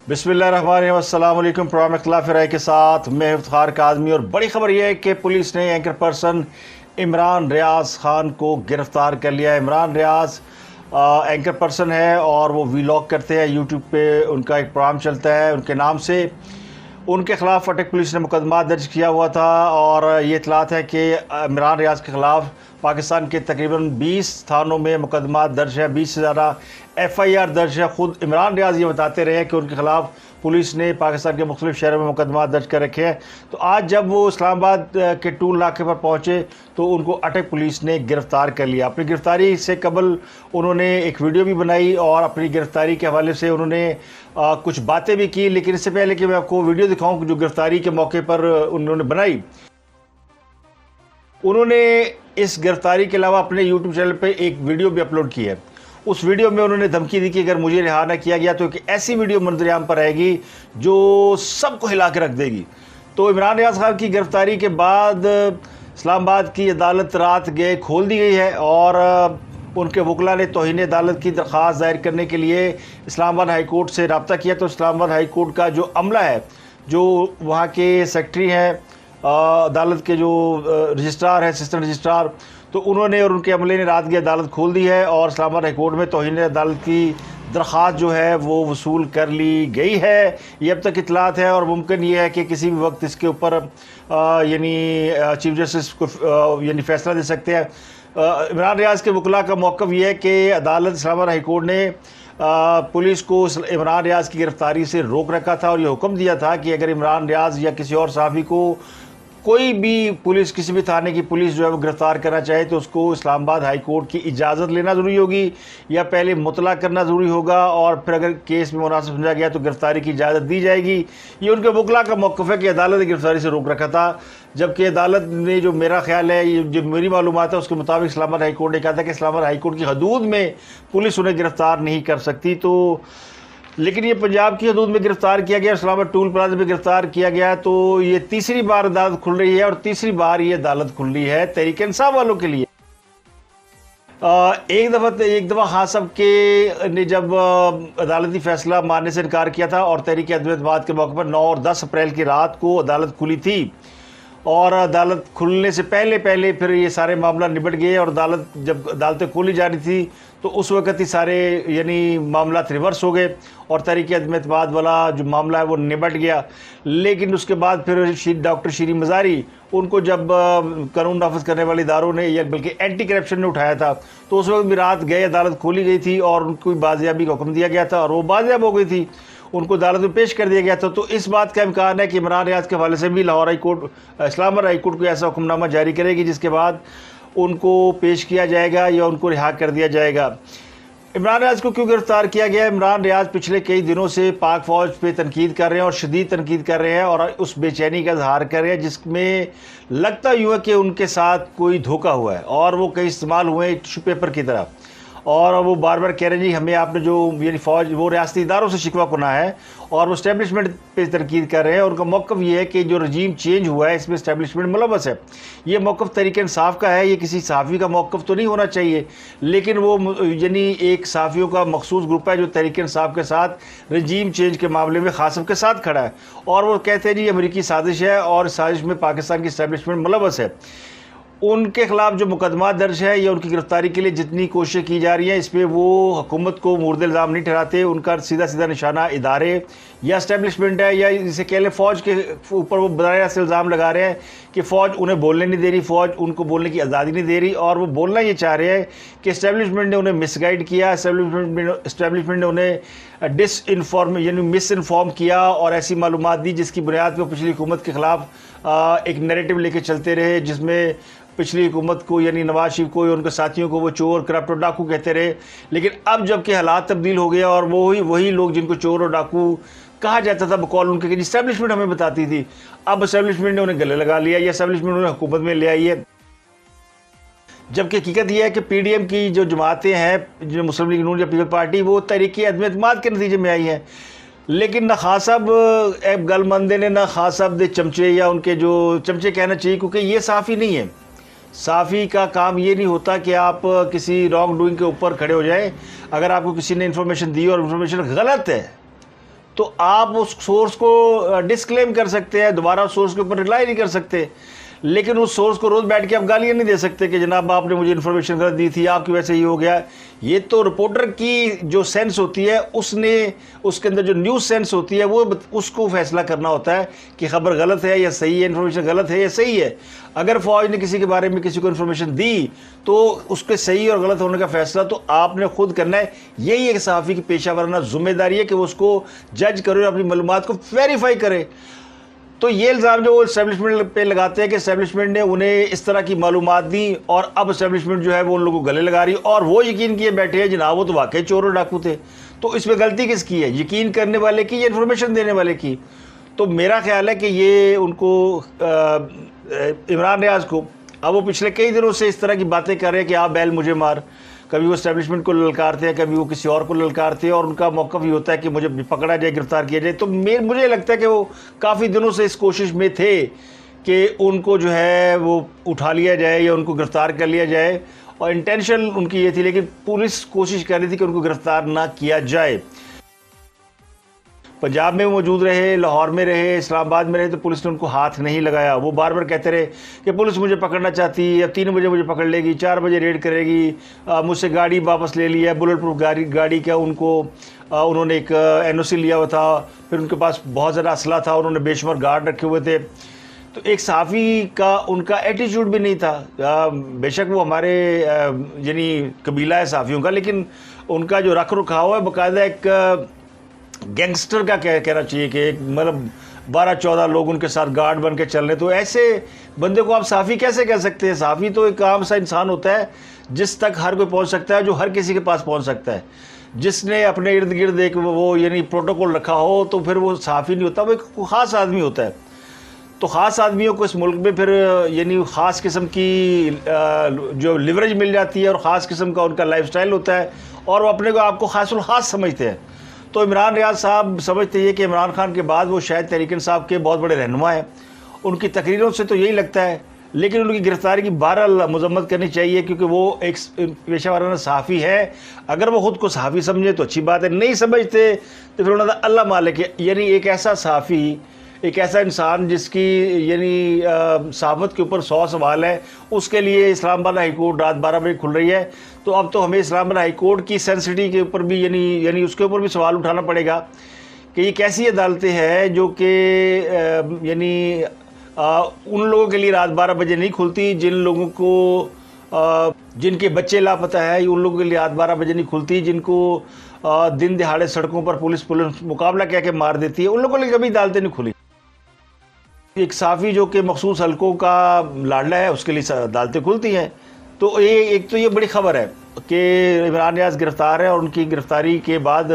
बिस्मिल्लाहिर्रहमानिर्रहीम। अस्सलाम वालेकुम। प्रोग्राम इख्तिलाफ राय के साथ मैं इफ्तिखार काज़मी। और बड़ी खबर यह है कि पुलिस ने एंकर पर्सन इमरान रियाज ख़ान को गिरफ़्तार कर लिया है। इमरान रियाज एंकर पर्सन है और वो वीलॉग करते हैं, यूट्यूब पे उनका एक प्रोग्राम चलता है उनके नाम से। उनके ख़िलाफ़ अटक पुलिस ने मुकदमा दर्ज किया हुआ था और ये इतलात है कि इमरान रियाज के ख़िलाफ़ पाकिस्तान के तकरीबन 20 थानों में मुकदमा दर्ज है, 20 से ज़्यादा FIR दर्ज है। ख़ुद इमरान रियाज ये बताते रहे हैं कि उनके ख़िलाफ़ पुलिस ने पाकिस्तान के मुख्तलिफ़ शहरों में मुकदमा दर्ज कर रखे हैं। तो आज जब वो इस्लामाबाद के टूल नाके पर पहुँचे तो उनको अटक पुलिस ने गिरफ़्तार कर लिया। अपनी गिरफ़्तारी से कबल उन्होंने एक वीडियो भी बनाई और अपनी गिरफ़्तारी के हवाले से उन्होंने कुछ बातें भी की। लेकिन इससे पहले कि मैं आपको वीडियो दिखाऊँ जो गिरफ़्तारी के मौके पर उन्होंने बनाई, उन्होंने इस गिरफ़्तारी के अलावा अपने यूट्यूब चैनल पे एक वीडियो भी अपलोड की है। उस वीडियो में उन्होंने धमकी दी कि अगर मुझे रिहा ना किया गया तो एक ऐसी वीडियो मंजर-ए-आम पर आएगी जो सबको हिला के रख देगी। तो इमरान रियाज खान की गिरफ़्तारी के बाद इस्लामाबाद की अदालत रात गए खोल दी गई है और उनके वकला ने तौहीन अदालत की दरख्वास्त दायर करने के लिए इस्लामाबाद हाई कोर्ट से रब्ता किया। तो इस्लामाबाद हाई कोर्ट का जो अमला है, जो वहाँ के सेक्रेटरी हैं, अदालत के जो रजिस्ट्रार है, असिस्टेंट रजिस्ट्रार, तो उन्होंने और उनके अमले ने रात की अदालत खोल दी है और इस्लामाबाद हाई कोर्ट में तौहीन अदालत की दरख्वास्त जो है वो वसूल कर ली गई है। ये अब तक इतलात है और मुमकिन ये है कि किसी भी वक्त इसके ऊपर यानी चीफ जस्टिस को यानी फ़ैसला दे सकते हैं। इमरान रियाज के वकला का मौक़िफ़ ये है कि अदालत इस्लामाबाद हाई कोर्ट ने पुलिस को इमरान रियाज की गिरफ़्तारी से रोक रखा था और ये हुक्म दिया था कि अगर इमरान रियाज या किसी और सहाफ़ी को कोई भी पुलिस, किसी भी थाने की पुलिस जो है वो गिरफ़्तार करना चाहे तो उसको इस्लामाबाद हाई कोर्ट की इजाज़त लेना ज़रूरी होगी या पहले मुतला करना ज़रूरी होगा और फिर अगर केस में मुनासिब समझा गया तो गिरफ़्तारी की इजाज़त दी जाएगी। ये उनके वकला का मौक़िफ़ है कि अदालत ने गिरफ़्तारी से रोक रखा था, जबकि अदालत ने, जो मेरा ख्याल है, ये जो मेरी मालूमात है उसके मुताबिक इस्लामाबाद हाई कोर्ट ने कहा था कि इस्लामाबाद हाई कोर्ट की हदूद में पुलिस उन्हें गिरफ़्तार नहीं कर सकती। तो लेकिन ये पंजाब की हदूद में गिरफ़्तार किया गया, इस्लामाबाद टूल प्लाजा में गिरफ़्तार किया गया। तो ये तीसरी बार अदालत खुल रही है और तीसरी बार ये अदालत खुल रही है तहरीक इंसाफ वालों के लिए। एक दफ़ा खान साहब के ने जब अदालती फ़ैसला मानने से इनकार किया था और तहरीक अदम एतमाद के मौके पर 9 और 10 अप्रैल की रात को अदालत खुली थी और अदालत खुलने से पहले फिर ये सारे मामला निपट गए और जब अदालतें खोली जा रही थी तो उस वक़्त ही सारे यानी मामला रिवर्स हो गए और तहरीक अदम एतमाद वाला जो मामला है वो निपट गया। लेकिन उसके बाद फिर डॉक्टर शीरी मज़ारी, उनको जब कानून नाफिज करने वाले इदारों ने या बल्कि एंटी करप्शन ने उठाया था तो उस वक्त भी रात गए, अदालत खोली गई थी और उनको बाजियाबी का हुक्म दिया गया था और वो बाजियाब हो गई थी, उनको अदालत में पेश कर दिया गया था। तो इस बात का इम्कान है कि इमरान रियाज के हवाले से भी Lahore high court, Islamabad high court को ऐसा हुक्मनामा जारी करेगी जिसके बाद उनको पेश किया जाएगा या उनको रिहा कर दिया जाएगा। इमरान रियाज को क्यों गिरफ़्तार किया गया? इमरान रियाज पिछले कई दिनों से पाक फ़ौज पे तनकीद कर रहे हैं और शदीद तनकीद कर रहे हैं और उस बेचैनी का इजहार कर रहे हैं जिसमें लगता यूँ है कि उनके साथ कोई धोखा हुआ है और वो कई इस्तेमाल हुए हैं टिश्यू पेपर की तरह। और वो बार बार कह रहे हैं जी हमें आपने जो यानी फ़ौज, वो रियासती इदारों से शिकवा कुना है और वो इस्टेब्लिशमेंट पे तनकीद कर रहे हैं। और उनका मौक़िफ़ ये है कि जो रजीम चेंज हुआ है इसमें इस्टेब्लिशमेंट मुलव्वस है। ये मौक़िफ़ तहरीक इंसाफ का है, ये किसी सहाफ़ी का मौक़िफ़ तो नहीं होना चाहिए, लेकिन वो यानी एक सहाफ़ियों का मखसूस ग्रुप है जो तहरीक इंसाफ के साथ रजीम चेंज के मामले में खासम के साथ खड़ा है और वो कहते हैं जी अमरीकी साजिश है और साजिश में पाकिस्तान की इस्टेब्लिशमेंट मुलव्वस है। उनके ख़िलाफ़ जो मुकदमा दर्ज है या उनकी गिरफ़्तारी के लिए जितनी कोशिश की जा रही है इसमें वो हुकूमत को मुर्द इल्ज़ाम नहीं ठहराते, उनका सीधा निशाना इदारे या इस्टेब्लिशमेंट है या इसे कह लें फ़ौज के ऊपर वो बराह रास्त इल्ज़ाम लगा रहे हैं कि फ़ौज उन्हें बोलने नहीं दे रही, फ़ौज उनको बोलने की आज़ादी नहीं दे रही और वो बोलना ये चाह रहे हैं कि इस्टेब्लिशमेंट ने उन्हें मिसगाइड किया, इस्टेब्लिशमेंट ने उन्हें यानी मिस इन्फॉर्म किया और ऐसी मालूमात दी जिसकी बुनियाद पर पिछली हुकूमत के ख़िलाफ़ एक नैरेटिव लेके चलते रहे जिसमें पिछली हुकूमत को यानी नवाज शरीफ को या उनके साथियों को वो चोर, करप्ट और डाकू कहते रहे। लेकिन अब जबकि हालात तब्दील हो गया और वही लोग जिनको चोर और डाकू कहा जाता था बकौल उनके, इस्टेब्लिशमेंट हमें बताती थी, अब इस्टेब्लिशमेंट ने उन्हें गले लगा लिया या इस्टेब्लिशमेंट उन्हें हुकूमत में ले आई है। जबकि हकीकत यह है कि PDM की जो जमातें हैं, जो मुस्लिम लीग नून या पीपल पार्टी, वो तहरीक अदम एतमाद के नतीजे में आई हैं। लेकिन न खां साहब ऐब गल मंदे ने, न खां साहब दे चमचे या उनके जो चमचे कहना चाहिए, क्योंकि ये सहाफ़ी नहीं है। सहाफ़ी का काम ये नहीं होता कि आप किसी रॉन्ग डूइंग के ऊपर खड़े हो जाएं। अगर आपको किसी ने इन्फॉर्मेशन दी और इन्फॉर्मेशन गलत है तो आप उस सोर्स को डिस्क्लेम कर सकते हैं, दोबारा उस सोर्स के ऊपर रिलाई नहीं कर सकते। लेकिन उस सोर्स को रोज़ बैठ के आप गालियाँ नहीं दे सकते कि जनाब आपने मुझे इन्फॉर्मेशन गलत दी थी, आपकी वजह से ये हो गया। ये तो रिपोर्टर की जो सेंस होती है, उसने उसके अंदर जो न्यूज़ सेंस होती है वो उसको फैसला करना होता है कि खबर गलत है या सही है, इन्फॉर्मेशन गलत है या सही है। अगर फ़ौज ने किसी के बारे में किसी को इन्फॉर्मेशन दी तो उसके सही और गलत होने का फैसला तो आपने खुद करना है। यही एक सहाफ़ी की पेशा वराना ज़िम्मेदारी है कि वो उसको जज करे और अपनी मालूमात को वेरीफाई करे। तो ये इल्ज़ाम जो वो इस्टेब्लिशमेंट पे लगाते हैं कि इस्टेब्लिशमेंट ने उन्हें इस तरह की मालूमात दी और अब इस्टेब्लिशमेंट जो है वो उन लोगों को गले लगा रही है और वो यकीन किए बैठे हैं जनाब वो तो वाकई चोर और डाकू थे। तो इसमें गलती किसकी है, यकीन करने वाले की या इन्फॉर्मेशन देने वाले की? तो मेरा ख्याल है कि ये उनको इमरान रियाज को अब वो पिछले कई दिनों से इस तरह की बातें कर रहे हैं कि आप बैल मुझे मार, कभी वो इस्टेब्लिशमेंट को ललकारते हैं, कभी वो किसी और को ललकारते हैं और उनका मौक़िफ़ ये होता है कि मुझे पकड़ा जाए, गिरफ्तार किया जाए। तो मुझे लगता है कि वो काफ़ी दिनों से इस कोशिश में थे कि उनको जो है वो उठा लिया जाए या उनको गिरफ्तार कर लिया जाए, और इंटेंशन उनकी ये थी, लेकिन पुलिस कोशिश कर रही थी कि उनको गिरफ्तार ना किया जाए। पंजाब में मौजूद रहे, लाहौर में रहे, इस्लामाबाद में रहे, तो पुलिस ने उनको हाथ नहीं लगाया। वो बार बार कहते रहे कि पुलिस मुझे पकड़ना चाहती है, अब 3 बजे मुझे पकड़ लेगी, 4 बजे रेड करेगी, मुझसे गाड़ी वापस ले लिया, बुलेट प्रूफ गाड़ी का उनको उन्होंने एक NOC लिया हुआ था, फिर उनके पास बहुत ज़्यादा असला था, उन्होंने बेशुमार गार्ड रखे हुए थे। तो एक सहाफ़ी का उनका एटीट्यूड भी नहीं था। बेशक वो हमारे यानी कबीला है सहाफ़ियों का, लेकिन उनका जो रख रखाव है बाकायदा एक गैंगस्टर का कहना चाहिए कि एक मतलब 12-14 लोग उनके साथ गार्ड बन के चल रहे। तो ऐसे बंदे को आप सहाफ़ी कैसे कह सकते हैं? सहाफ़ी तो एक आम सा इंसान होता है जिस तक हर कोई पहुंच सकता है, जो हर किसी के पास पहुंच सकता है। जिसने अपने इर्द गिर्द एक वो यानी प्रोटोकॉल रखा हो तो फिर वो सहाफ़ी नहीं होता, वो एक ख़ास आदमी होता है। तो ख़ास आदमियों को इस मुल्क में फिर यानी ख़ास किस्म की जो लिवरेज मिल जाती है और ख़ास किस्म का उनका लाइफस्टाइल होता है और वो अपने को आपको ख़ासुल ख़ास समझते हैं। तो इमरान रियाज साहब समझते हैं कि इमरान खान के बाद वो शायद तहरीक इंसाफ के बहुत बड़े रहनुमा हैं, उनकी तकरीरों से तो यही लगता है। लेकिन उनकी गिरफ्तारी की बहरहाल मजम्मत करनी चाहिए क्योंकि वो एक पेशा वाराना सहाफ़ी है। अगर वो ख़ुद को सहाफ़ी समझे तो अच्छी बात है, नहीं समझते तो फिर उन्होंने अल्लाह मालिक है। यानी एक ऐसा सहाफ़ी, एक ऐसा इंसान जिसकी यानी सहाफ़त के ऊपर 100 सवाल है, उसके लिए इस्लामाबाद हाई कोर्ट रात 12 बजे खुल रही है। तो अब तो हमें इस्लामाबाद हाई कोर्ट की सेंसिटिविटी के ऊपर भी यानी उसके ऊपर भी सवाल उठाना पड़ेगा कि ये कैसी अदालतें हैं जो कि यानी उन लोगों के लिए रात 12 बजे नहीं खुलती जिन लोगों को जिनके बच्चे लापता है, उन लोगों के लिए रात 12 बजे नहीं खुलती जिनको दिन दिहाड़े सड़कों पर पुलिस मुकाबला कह के मार देती है, उन लोगों के लिए कभी अदालतें नहीं खुली। एक सहाफ़ी जो कि मखसूस हलकों का लाडला है उसके लिए अदालतें खुलती हैं। तो ये एक तो ये बड़ी ख़बर है कि इमरान रियाज गिरफ़्तार है और उनकी गिरफ़्तारी के बाद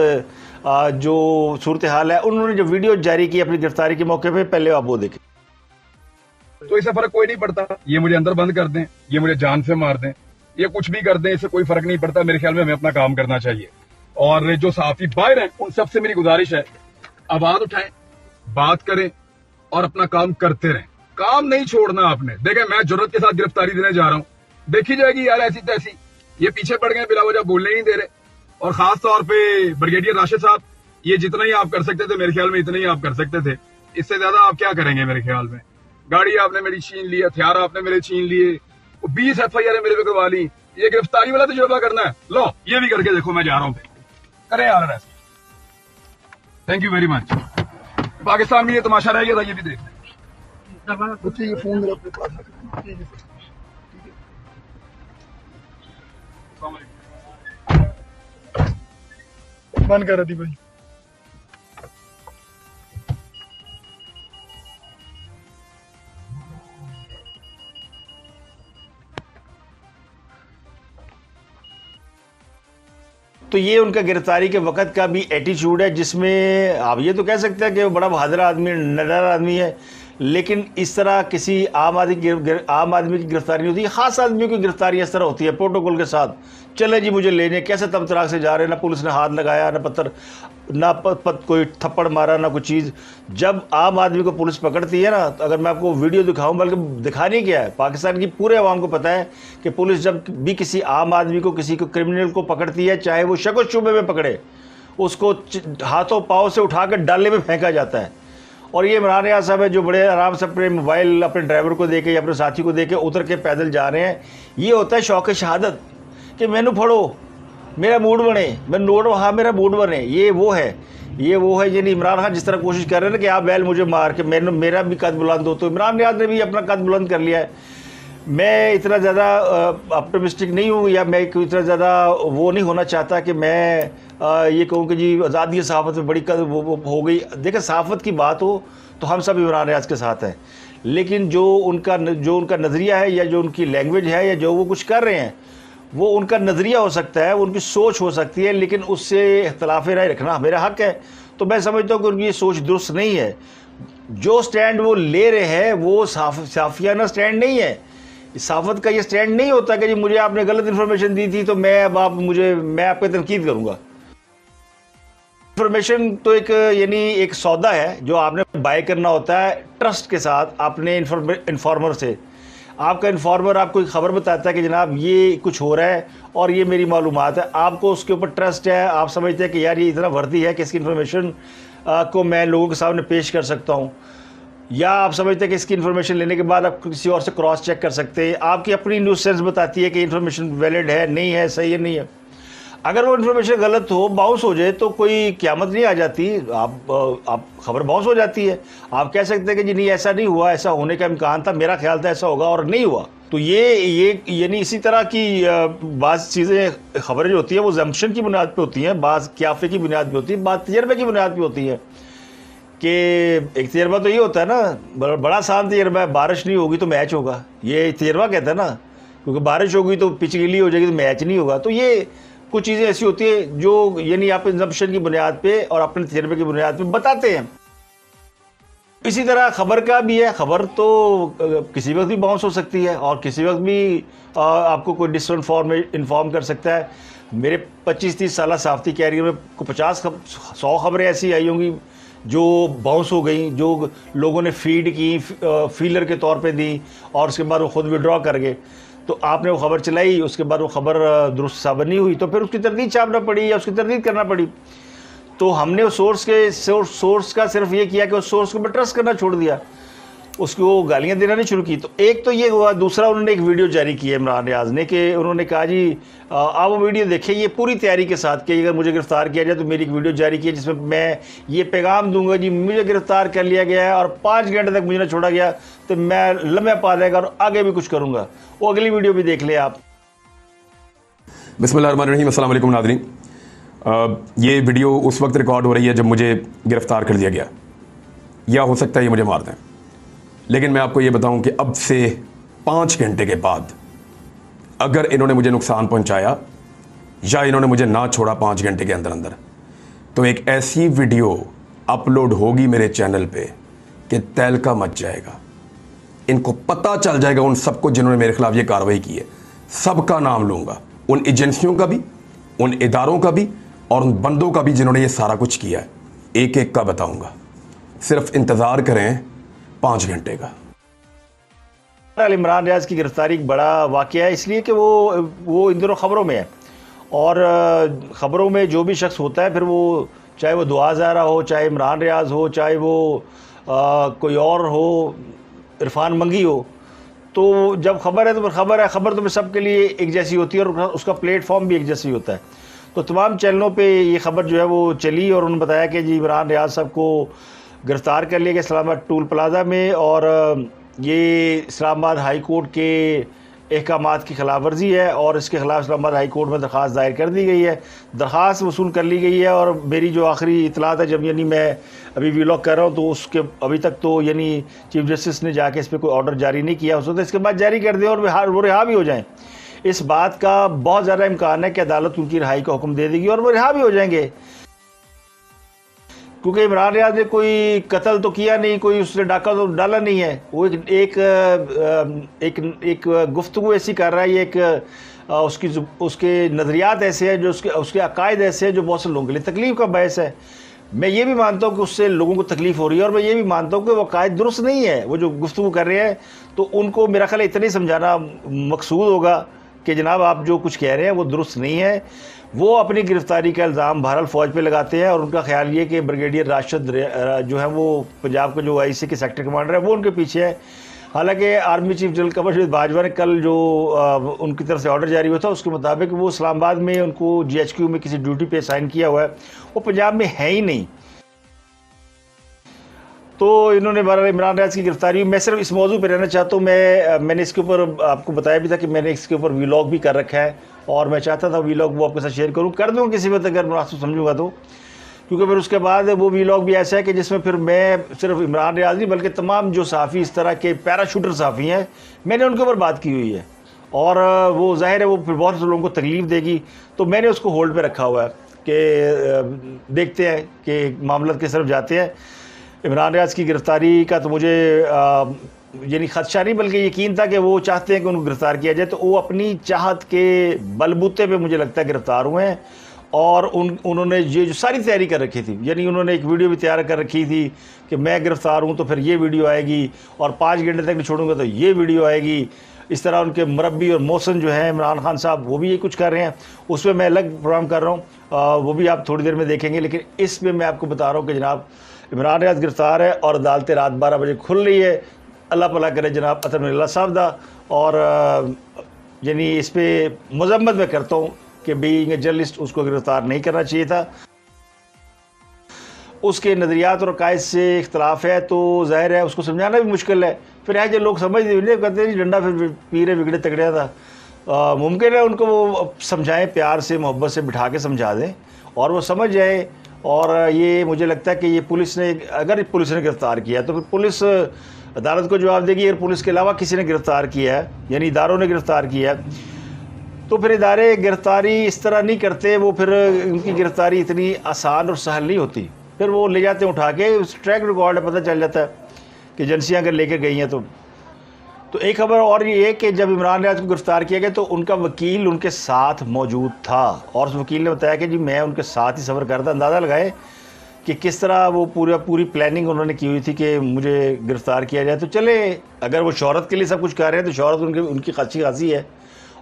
जो सूरत हाल है, उन्होंने जो वीडियो जारी की अपनी गिरफ़्तारी के मौके पे, पहले आप वो देखें। तो इससे फ़र्क कोई नहीं पड़ता, ये मुझे अंदर बंद कर दें, ये मुझे जान से मार दें, ये कुछ भी कर दें, इससे कोई फ़र्क नहीं पड़ता। मेरे ख्याल में हमें अपना काम करना चाहिए। और जो सहाफ़ी बाहर हैं उन सबसे मेरी गुजारिश है, आवाज़ उठाएं, बात करें और अपना काम करते रहें। काम नहीं छोड़ना आपने। देखें, मैं जुर्रत के साथ गिरफ्तारी देने जा रहा हूं, देखी जाएगी यार ऐसी तैसी। ये पीछे पड़ गए, बिला वजह बोलने ही नहीं दे रहे। और खास तौर पे ब्रिगेडियर राशिद साहब, ये जितना ही आप कर सकते थे मेरे ख्याल में इतना ही आप कर सकते थे, इससे ज्यादा आप क्या करेंगे मेरे ख्याल में। गाड़ी आपने मेरी छीन ली, हथियार आपने मेरे छीन लिए, 20 FIR मेरे पे करवा ली। ये गिरफ्तारी वाला तजुर्बा करना है, लो ये भी करके देखो, मैं जा रहा हूं। करें यार ऐसा। Thank you very much. Pakistan में ये तमाशा रह गया था, ये भी देख लें। ये फोन मेरा अपने पास है। बंद कर दी भाई। तो ये उनका गिरफ्तारी के वक्त का भी एटीट्यूड है, जिसमें आप ये तो कह सकते हैं कि वो बड़ा बहादुर आदमी, निडर आदमी है, लेकिन इस तरह किसी आम आदमी की गिरफ्तारी नहीं होती। ख़ास आदमियों की गिरफ्तारी इस तरह होती है प्रोटोकॉल के साथ, चले जी मुझे लेने, कैसे तब तराक से जा रहे हैं, ना पुलिस ने हाथ लगाया, ना पत्थर, ना कोई थप्पड़ मारा, ना कोई चीज़। जब आम आदमी को पुलिस पकड़ती है ना, तो अगर मैं आपको वीडियो दिखाऊं, बल्कि दिखाने क्या है, पाकिस्तान की पूरे अवाम को पता है कि पुलिस जब भी किसी आम आदमी को, किसी को क्रिमिनल को पकड़ती है, चाहे वो शक व शुबे में पकड़े, उसको हाथों पाँव से उठाकर डालने में फेंका जाता है। और ये इमरान रियाज साहब है जो बड़े आराम से अपने मोबाइल अपने ड्राइवर को देके या अपने साथी को देके उतर के पैदल जा रहे हैं। ये होता है शौक़ शहादत कि मैनू फड़ो, मेरा मूड बने, मैं नोट हाँ मेरा मूड बने। ये वो है यानी इमरान खान जिस तरह कोशिश कर रहे हैं ना कि आप बैल मुझे मार के मेरा भी कद बुलंद हो, तो इमरान रियाज ने भी अपना कद बुलंद कर लिया है। मैं इतना ज़्यादा ऑप्टिमिस्टिक नहीं हूँ या मैं इतना ज़्यादा वो नहीं होना चाहता कि मैं ये कहूँ कि जी आज़ादी सहाफ़त में बड़ी वो हो गई। देखिए सहाफ़त की बात हो तो हम सब इमरान रियाज के साथ हैं, लेकिन जो उनका नज़रिया है या जो उनकी लैंग्वेज है या जो वो कुछ कर रहे हैं वो उनका नज़रिया हो सकता है, उनकी सोच हो सकती है, लेकिन उससे इख्तलाफ राय रखना मेरा हक़ है। तो मैं समझता हूँ कि उनकी सोच दुरुस्त नहीं है। जो स्टैंड वो ले रहे हैं वो साफियाना स्टैंड नहीं है। सहाफ़त का ये स्टैंड नहीं होता कि जी मुझे आपने गलत इन्फॉर्मेशन दी थी तो मैं आपकी तनकीद करूँगा। इन्फॉर्मेशन तो एक सौदा है जो आपने बाय करना होता है ट्रस्ट के साथ अपने इन्फॉर्मर से। आपका इन्फॉर्मर आपको एक ख़बर बताता है कि जनाब ये कुछ हो रहा है और ये मेरी मालूमात है, आपको उसके ऊपर ट्रस्ट है, आप समझते हैं कि यार ये इतना वर्दी है कि इसकी इन्फॉर्मेशन को मैं लोगों के सामने पेश कर सकता हूँ, या आप समझते हैं कि इसकी इन्फॉर्मेशन लेने के बाद आप किसी और से क्रॉस चेक कर सकते हैं। आपकी अपनी न्यूज़ सेंस बताती है कि इन्फॉर्मेशन वैलिड है, नहीं है, सही है, नहीं है। अगर वो इन्फॉर्मेशन गलत हो, बाउंस हो जाए तो कोई क़यामत नहीं आ जाती, आप खबर बाउंस हो जाती है। आप कह सकते हैं कि जी नहीं ऐसा नहीं हुआ, ऐसा होने का इम्कान था, मेरा ख्याल था ऐसा होगा और नहीं हुआ। तो ये यानी इसी तरह की बाज़ चीज़ें खबरें जो होती हैं वो जम्पशन की बुनियाद पर होती हैं, बाज़ क्याफ़े की बुनियाद पर होती है, बाज़ तजर्बे की बुनियाद पर होती है। कि एक तजर्बा तो ये होता है ना, बड़ा आसान तजर्बा है, बारिश नहीं होगी तो मैच होगा, ये तजर्बा कहता है ना, क्योंकि बारिश होगी तो पिच गीली हो जाएगी तो मैच नहीं होगा। तो ये कुछ चीज़ें ऐसी होती है जो यानी आप इंजम्पशन की बुनियाद पे और अपने तजर्बे की बुनियाद पे बताते हैं। इसी तरह खबर का भी है, खबर तो किसी वक्त भी बाउंस हो सकती है और किसी वक्त भी आपको कोई इन्फॉर्म कर सकता है। मेरे 25-30 साल सहाफ़ती कैरियर में 50-100 खबरें ऐसी आई होंगी जो बाउंस हो गई, जो लोगों ने फीड की, फीलर के तौर पे दी और उसके बाद वो ख़ुद विड्रॉ कर गए। तो आपने वो ख़बर चलाई, उसके बाद वो ख़बर दुरुस्त साबित नहीं हुई तो फिर उसकी तरदीद छापना पड़ी या उसकी तरदीद करना पड़ी। तो हमने उस सोर्स का सिर्फ ये किया कि उस सोर्स को ट्रस्ट करना छोड़ दिया, उसको गालियाँ देना नहीं शुरू की। तो एक तो ये हुआ। दूसरा, उन्होंने एक वीडियो जारी की है इमरान रियाज ने कि उन्होंने कहा जी आप वो वीडियो देखें ये पूरी तैयारी के साथ कि अगर मुझे गिरफ़्तार किया जाए तो मेरी एक वीडियो जारी की है जिसमें मैं ये पैगाम दूंगा जी मुझे गिरफ़्तार कर लिया गया है और 5 घंटे तक मुझे ना छोड़ा गया तो मैं लम्हे पा देगा और आगे भी कुछ करूँगा। वो अगली वीडियो भी देख ले आप। बिस्मिल्लाहिर्रहमानिर्रहीम, अस्सलाम वालेकुम नाज़रीन। ये वीडियो उस वक्त रिकॉर्ड हो रही है जब मुझे गिरफ़्तार कर लिया गया, या हो सकता है ये मुझे मार दें। लेकिन मैं आपको ये बताऊं कि अब से 5 घंटे के बाद अगर इन्होंने मुझे नुकसान पहुंचाया या इन्होंने मुझे ना छोड़ा 5 घंटे के अंदर अंदर, तो एक ऐसी वीडियो अपलोड होगी मेरे चैनल पे कि तहलका मच जाएगा। इनको पता चल जाएगा, उन सबको जिन्होंने मेरे खिलाफ ये कार्रवाई की है, सबका नाम लूँगा, उन एजेंसियों का भी, उन इदारों का भी और उन बंदों का भी जिन्होंने ये सारा कुछ किया है। एक एक का बताऊँगा, सिर्फ इंतज़ार करें 5 घंटे का। इमरान रियाज की गिरफ्तारी एक बड़ा वाक़या है, इसलिए कि वो इन दिनों ख़बरों में है और ख़बरों में जो भी शख्स होता है फिर वो चाहे वो दुआ ज़ाहरा हो, चाहे इमरान रियाज हो, चाहे वो कोई और हो, इरफान मंगी हो, तो जब खबर है तो खबर है। खबर तो फिर सबके लिए एक जैसी होती है और उसका प्लेटफॉर्म भी एक जैसी होता है। तो तमाम चैनलों पे ये खबर जो है वो चली और उन्होंने बताया कि जी इमरान रियाज साहब को गिरफ़्तार कर लिया गया इस्लामाबाद टूल प्लाज़ा में और ये इस्लामाबाद हाई कोर्ट के अहकामात की खिलाफ वर्जी है और इसके ख़िलाफ़ इस्लामाबाद हाई कोर्ट में दरख्वास्त दायर कर दी गई है, दरख्वास्त वसूल कर ली गई है। और मेरी जो आखिरी इतलात है, जब यानी मैं अभी व्लॉग कर रहा हूँ तो उसके अभी तक तो यानी चीफ जस्टिस ने जाके इस पर कोई ऑर्डर जारी नहीं किया, हो सकता है इसके बाद जारी कर दें और वो रिहा भी हो जाएँ। इस बात का बहुत ज़्यादा इम्कान है कि अदालत उनकी रिहाई का हुक्म दे देगी और वो रिहा भी हो जाएंगे, क्योंकि इमरान रियाज ने कोई कत्ल तो किया नहीं, कोई उसने डाका तो डाला नहीं है। वो एक गुफ्तगू ऐसी कर रहा है, ये एक उसके नज़रियात ऐसे हैं, जो उसके अकायद ऐसे हैं जो बहुत से लोगों के लिए तकलीफ़ का बायस है। मैं ये भी मानता हूँ कि उससे लोगों को तकलीफ़ हो रही है और मैं ये भी मानता हूँ कि वो अकायद दुरुस्त नहीं है, वो जो गुफ्तगू कर रहे हैं। तो उनको मेरा ख्याल इतना ही समझाना मकसूद होगा कि जनाब आप जो कुछ कह रहे हैं वो दुरुस्त नहीं है। वो अपनी गिरफ़्तारी का इल्ज़ाम बहरहाल फ़ौज पे लगाते हैं और उनका ख्याल ये कि ब्रिगेडियर राशिद जो है वो पंजाब का जो IC के सेक्टर कमांडर है वो उनके पीछे है। हालांकि आर्मी चीफ जनरल कमर शरीफ बाजवा ने कल जो उनकी तरफ से ऑर्डर जारी हुआ था उसके मुताबिक वो इस्लामाबाद में उनको GHQ में किसी ड्यूटी पे साइन किया हुआ है, वो पंजाब में है ही नहीं। तो इन्होंने बहरहाल इमरान रियाज की गिरफ्तारी, मैं सिर्फ इस मौजू पर रहना चाहता हूँ। मैंने इसके ऊपर आपको बताया भी था कि मैंने इसके ऊपर वीलॉग भी कर रखा है और मैं चाहता था वीलॉग वो आपके साथ शेयर करूँ, कर दूँ किसी वक्त अगर मुनासिब समझूंगा तो, क्योंकि फिर उसके बाद वो वीलॉग भी ऐसा है कि जिसमें फिर मैं सिर्फ इमरान रियाज नहीं बल्कि तमाम जो सहाफ़ी इस तरह के पैराशूटर सहाफ़ी हैं मैंने उनके ऊपर बात की हुई है और वो ज़ाहिर है वो फिर बहुत से लोगों को तकलीफ़ देगी, तो मैंने उसको होल्ड पे रखा हुआ है कि देखते हैं कि मामला किस तरफ जाते हैं। इमरान रियाज की गिरफ़्तारी का तो मुझे यानी ख़दशा नहीं बल्कि यकीन था कि वो चाहते हैं कि उनको गिरफ़्तार किया जाए, तो वो अपनी चाहत के बलबूते पे मुझे लगता है गिरफ़्तार हुए हैं। और उन्होंने ये जो सारी तैयारी कर रखी थी, यानी उन्होंने एक वीडियो भी तैयार कर रखी थी कि मैं गिरफ़्तार हूँ तो फिर ये वीडियो आएगी और 5 घंटे तक नहीं छोड़ूंगा तो ये वीडियो आएगी। इस तरह उनके मुरब्बी और मौसन जो हैं इमरान खान साहब वो भी ये कुछ कर रहे हैं, उसमें मैं अलग प्रोग्राम कर रहा हूँ, वो भी आप थोड़ी देर में देखेंगे। लेकिन इसमें मैं आपको बता रहा हूँ कि जनाब इमरान रियाज गिरफ़्तार है और अदालतें रात 12 बजे खुल रही है। अल्लाह भला करे जनाब अतरमिल्ला साहब दा। और यानी इस पर मजम्मत मैं करता हूँ कि बीइंग ए जर्नलिस्ट उसको गिरफ़्तार नहीं करना चाहिए था। उसके नज़रियात और कायद से इख्तलाफ है तो ज़ाहिर है उसको समझाना भी मुश्किल है। फिर है जो लोग समझ नहीं करते नहीं, डंडा फिर पीरे बिगड़े तगड़े था। मुमकिन है उनको वो समझाएं, प्यार से मोहब्बत से बिठा के समझा दें और वो समझ जाए। और ये मुझे लगता है कि ये पुलिस ने, अगर पुलिस ने गिरफ़्तार किया तो फिर पुलिस अदालत को जवाब देगी। अगर पुलिस के अलावा किसी ने गिरफ़्तार किया है यानी इदारों ने गिरफ़्तार किया है तो फिर इदारे गिरफ़्तारी इस तरह नहीं करते, वो फिर उनकी गिरफ़्तारी इतनी आसान और सहल नहीं होती। फिर वो ले जाते हैं उठा के, उस ट्रैक रिकॉर्ड है, पता चल जाता है कि एजेंसियाँ अगर लेकर गई हैं तो एक खबर और ये है कि जब इमरान रियाज को गिरफ़्तार किया गया तो उनका वकील उनके साथ मौजूद था और उस वकील ने बताया कि जी मैं उनके साथ ही सफ़र करता। अंदाज़ा लगाए कि किस तरह वो पूरी प्लानिंग उन्होंने की हुई थी कि मुझे गिरफ़्तार किया जाए। तो चले, अगर वो शोहरत के लिए सब कुछ कर रहे हैं तो शोहरत उनकी खासी है,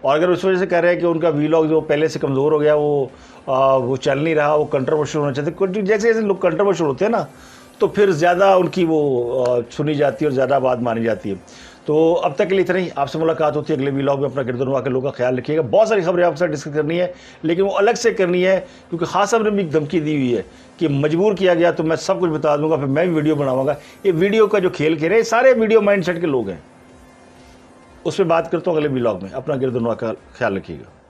और अगर उस वजह से कह रहे हैं कि उनका वीलॉग जो पहले से कमज़ोर हो गया वो चल नहीं रहा, वो कंट्रोवर्शियल होना चाहते, जैसे जैसे लोग कंट्रोवर्शियल होते हैं ना तो फिर ज़्यादा उनकी वो सुनी जाती है और ज़्यादा बात मानी जाती है। तो अब तक के लिए इतना ही, आपसे मुलाकात होती है अगले वीलॉग में। अपना गिरदुनवा के लोगों का ख्याल रखिएगा। बहुत सारी खबरें आपके साथ डिस्कस करनी है लेकिन वो अलग से करनी है क्योंकि खास साहब ने भी एक धमकी दी हुई है कि मजबूर किया गया तो मैं सब कुछ बता दूंगा, फिर मैं भी वीडियो बनाऊंगा। ये वीडियो का जो खेल खेल रहे हैं सारे वीडियो माइंड सेट के लोग हैं, उस पर बात करता हूँ अगले वीलॉग में। अपना गिरदुनवा का ख्याल रखिएगा।